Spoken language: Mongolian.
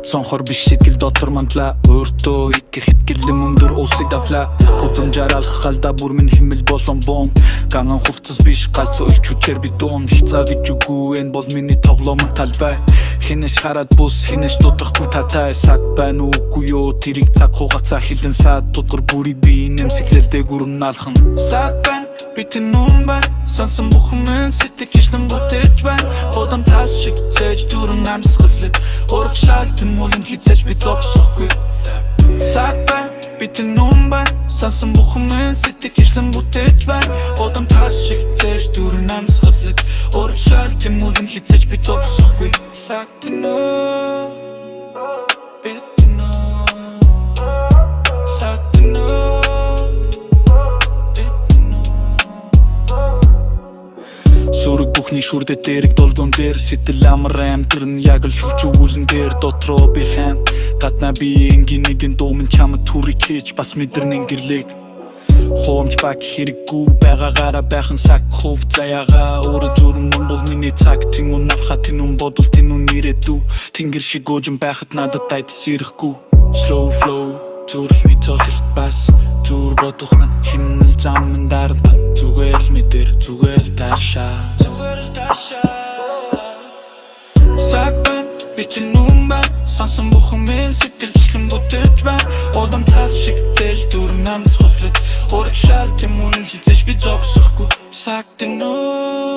Сонхор биш сэтгэл дотор мантлаа өөртөө идэх итгэл өндөр улсыг давлаа гудамжаар алхах алдаа бүр минь хэмэл болон бом ганган хувцас биш галц ölч хүчээр би дуун хязаа гэж үгүй энэ бол миний тоглоомын талбай хинэж хараад бус хинэж дуудахгүй татай саг байна үгүй юу тэрийг цаг хугацаа хилэн саад дутгар бүрийг би нэмсэглэлдээ гүрналхан саг байна битэн нүмбан сансан бүхэн сэтгэлчлэн бүтээж байна одам тас шиг цээж дүрэн амсгалэг ураг шалтан мулын хизээж би зогсохгүй саг байна битэн нүмбан сансан бүхэн сэтгэлчлэн бүтээж байна одам тас шиг цээж дүрэн амсгалэг ураг шалтан мулын хизээж би зогсохгүй саг тэнэ Сүрэг бүхний шүрдэ дээрэг долгон дээр сэтэл амар амтэр нь яг л хүч үүлэн дээр дотроо би хэн гадна би энгийн нэгэн дуумын чамд түрий чиж бас мэдэрнэ гэрлэг хоомч баг хэрэггүй байгаагаараа байхан саг хөв заяага өөр зүрэн бол миний цаг тэн унахаа тэн бодол тэн нэрэтүү тэнгэр шиг гоожин байхад надад тайдс ирэхгүй slow flow зүрх би тохирт бас зүр бодох нь химнэл замын дарда зүгээр л мэдэр зүгээр л таашаа сагбан битэн нүмбан сансан бүхэн сэтгэлчлэн бүтээж байна одам тас шиг зээл дүр намс хофлет ураг шалтан мөн хизэж би зогсохгүй сагтэн нөө